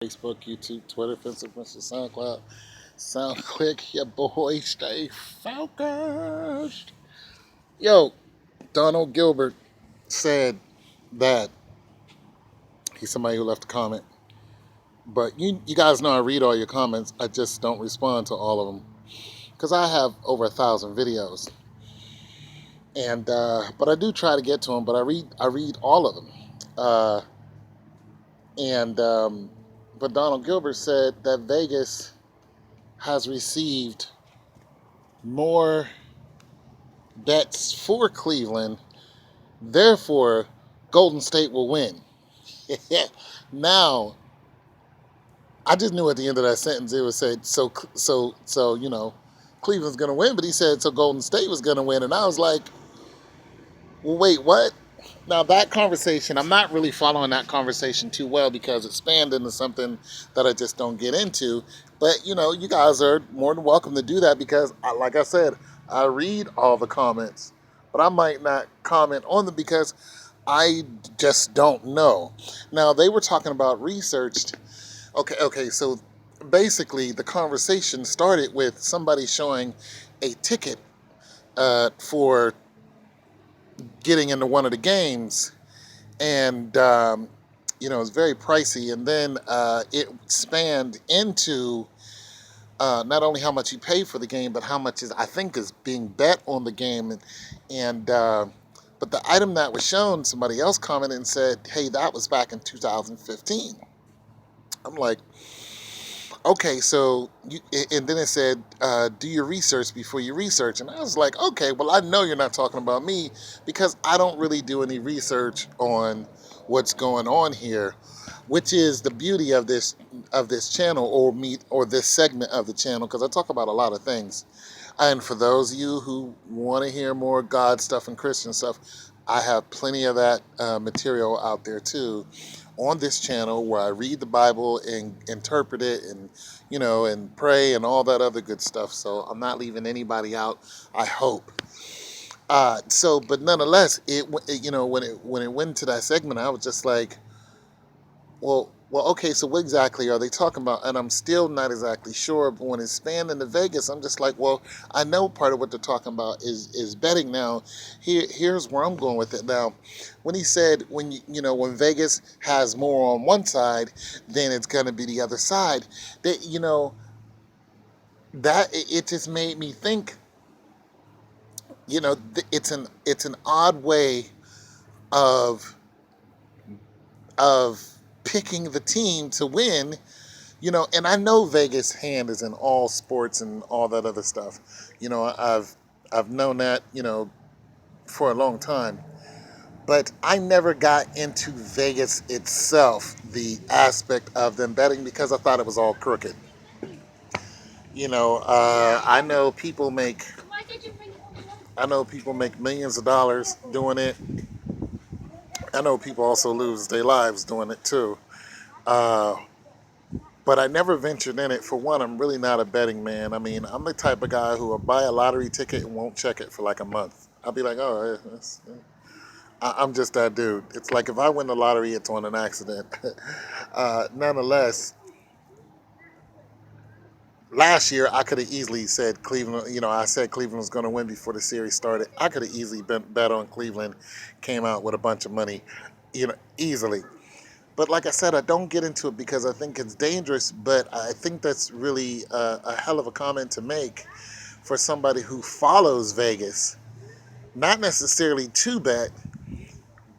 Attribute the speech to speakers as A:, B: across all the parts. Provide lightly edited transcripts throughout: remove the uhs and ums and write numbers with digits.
A: Facebook, YouTube, Twitter, Facebook, Mr. SoundCloud. Sound quick, your boy, stay focused. Yo, Donald Gilbert said that he's somebody who left a comment. But you guys know I read all your comments. I just don't respond to all of them because I have over 1,000 videos, and but I do try to get to them. But I read all of them, and but Donald Gilbert said that Vegas has received more bets for Cleveland, therefore Golden State will win. Now, I just knew at the end of that sentence it would say Cleveland's gonna win, but he said so Golden State was gonna win, and I was like, well, wait, what? Now that conversation, I'm not really following that conversation too well because it spanned into something that I just don't get into. But you guys are more than welcome to do that because, like I said, I read all the comments, but I might not comment on them because I just don't know. Now they were talking about research. Okay. So basically, the conversation started with somebody showing a ticket for getting into one of the games, and it's very pricey. And then it spanned into not only how much you pay for the game, but how much I think is being bet on the game. And but the item that was shown, somebody else commented and said, "Hey, that was back in 2015." I'm like, okay, so and then it said, do your research before you research. And I was like, okay, well, I know you're not talking about me because I don't really do any research on what's going on here, which is the beauty of this channel or this segment of the channel, because I talk about a lot of things. And for those of you who want to hear more God stuff and Christian stuff, I have plenty of that material out there too on this channel where I read the Bible and interpret it and pray and all that other good stuff. So I'm not leaving anybody out, I hope. But nonetheless, when it went to that segment, I was just like, okay, so what exactly are they talking about? And I'm still not exactly sure. But when it's spanned into Vegas, I'm just like, well, I know part of what they're talking about is betting. Now, here's where I'm going with it. Now, when he said when Vegas has more on one side, then it's going to be the other side. That that it just made me think. It's an odd way of of picking the team to win. And I know Vegas' hand is in all sports and all that other stuff. I've known that, for a long time. But I never got into Vegas itself, the aspect of them betting, because I thought it was all crooked. I know people make millions of dollars doing it. I know people also lose their lives doing it too. Uh, But I never ventured in it. For one, I'm really not a betting man. I mean, I'm the type of guy who will buy a lottery ticket and won't check it for like a month. I'll be like, oh, I'm just that dude. It's like if I win the lottery, it's on an accident. Nonetheless, last year I could have easily said Cleveland. I said Cleveland was going to win before the series started. I could have easily bet on Cleveland, came out with a bunch of money, easily. But like I said, I don't get into it because I think it's dangerous. But I think that's really a hell of a comment to make for somebody who follows Vegas, not necessarily to bet,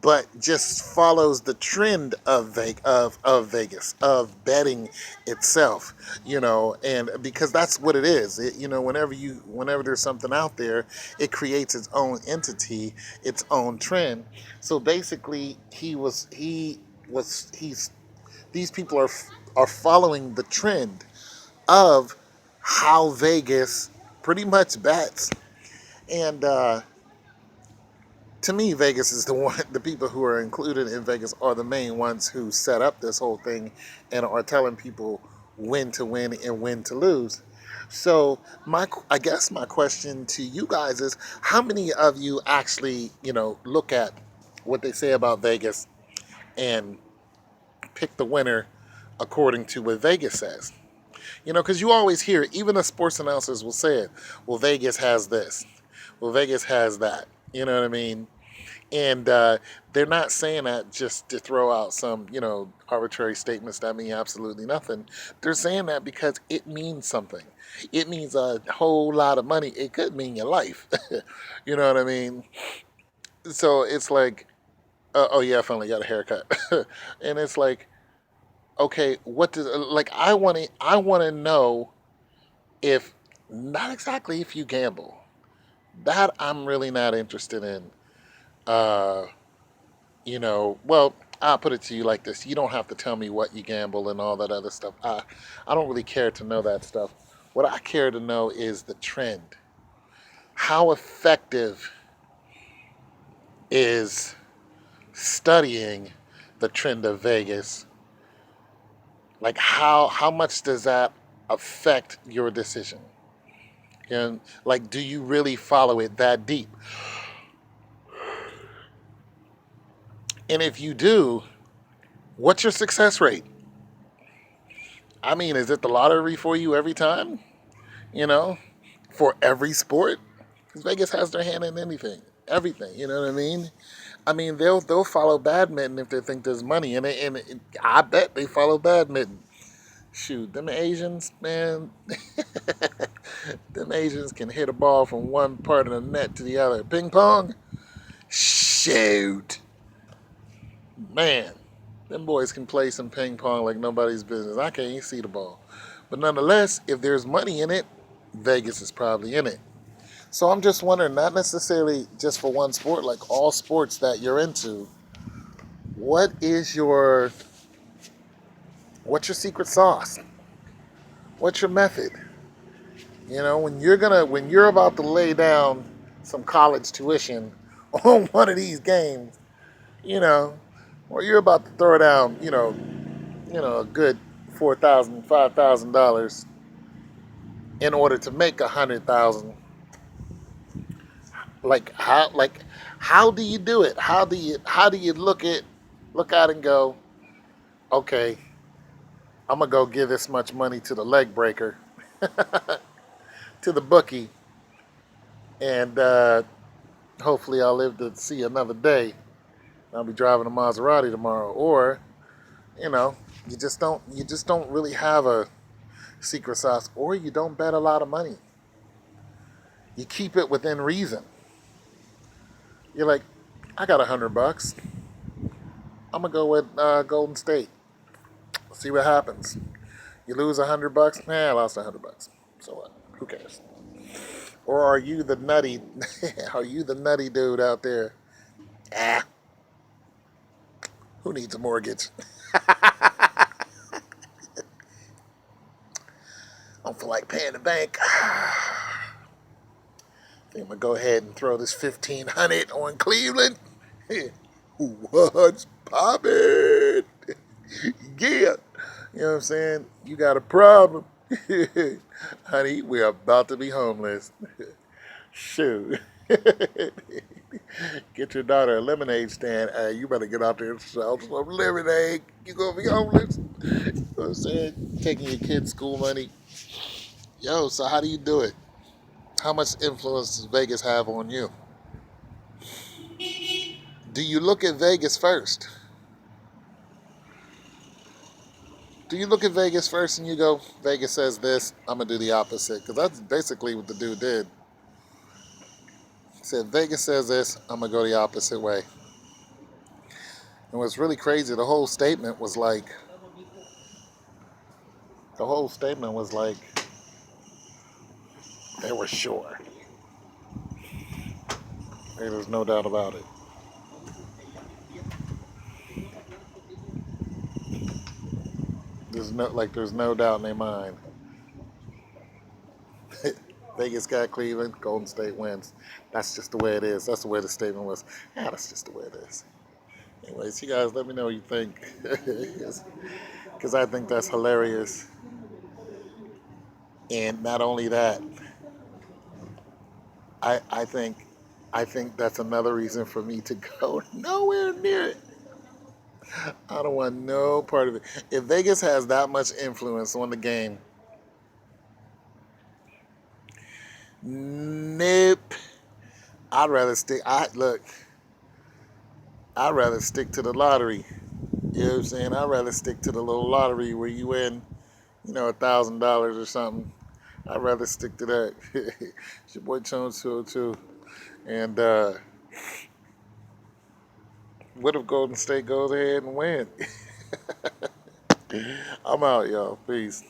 A: but just follows the trend of Vegas, of betting itself. And because that's what it is. Whenever there's something out there, it creates its own entity, its own trend. So basically, he's these people are following the trend of how Vegas pretty much bets. And to me, Vegas is the one. The people who are included in Vegas are the main ones who set up this whole thing and are telling people when to win and when to lose. So I guess my question to you guys is, how many of you actually, look at what they say about Vegas and pick the winner according to what Vegas says. Because you always hear, even the sports announcers will say it. Well, Vegas has this. Well, Vegas has that. You know what I mean? And they're not saying that just to throw out some, arbitrary statements that mean absolutely nothing. They're saying that because it means something. It means a whole lot of money. It could mean your life. You know what I mean? So it's like, oh yeah, I finally got a haircut. And it's like, okay, what does like I want to know if not exactly if you gamble. That I'm really not interested in. Uh, well, I'll put it to you like this. You don't have to tell me what you gamble and all that other stuff. I don't really care to know that stuff. What I care to know is the trend. How effective is studying the trend of Vegas? Like how much does that affect your decision? And like, do you really follow it that deep? And if you do, what's your success rate? I mean, is it the lottery for you every time? You know, for every sport? Because Vegas has their hand in anything, everything. You know what I mean? I mean, they'll follow badminton if they think there's money in it, and I bet they follow badminton. Shoot, them Asians, man, them Asians can hit a ball from one part of the net to the other. Ping pong, shoot, man, them boys can play some ping pong like nobody's business. I can't even see the ball, but nonetheless, if there's money in it, Vegas is probably in it. So I'm just wondering, not necessarily just for one sport, like all sports that you're into, what is what's your secret sauce? What's your method? When you're about to lay down some college tuition on one of these games, you know, or you're about to throw down, a good $4,000, $5,000 in order to make 100,000. How do you do it? How do you look at and go, okay, I'm gonna go give this much money to the leg breaker, to the bookie, and hopefully I'll live to see another day. I'll be driving a Maserati tomorrow. Or, you know, you just don't really have a secret sauce, or you don't bet a lot of money. You keep it within reason. You're like, I got $100. I'm gonna go with Golden State. See what happens. You lose $100. Nah, I lost $100. So what? Who cares? Or are you the nutty? Are you the nutty dude out there? Ah, who needs a mortgage? I don't feel like paying the bank. I think I'm gonna go ahead and throw this 1,500 on Cleveland. What's poppin'? Yeah. You know what I'm saying? You got a problem. Honey, we're about to be homeless. Shoot. Get your daughter a lemonade stand. You better get out there and sell some lemonade. You gonna be homeless. You know what I'm saying? Taking your kids' school money. Yo, so how do you do it? How much influence does Vegas have on you? Do you look at Vegas first? Do you look at Vegas first and you go, Vegas says this, I'm going to do the opposite? Because that's basically what the dude did. He said, Vegas says this, I'm going to go the opposite way. And what's really crazy, the whole statement was like, they were sure. There's no doubt about it. There's no doubt in their mind. Vegas got Cleveland, Golden State wins. That's just the way it is. That's the way the statement was. Yeah, that's just the way it is. Anyways, you guys let me know what you think. Because I think that's hilarious. And not only that, I think that's another reason for me to go nowhere near it. I don't want no part of it. If Vegas has that much influence on the game, nope. I'd rather stick. I look. I'd rather stick to the lottery. You know what I'm saying? I'd rather stick to the little lottery where you win, $1,000 or something. I'd rather stick to that. It's your boy Jones 202. And what if Golden State goes ahead and win? I'm out, y'all. Peace.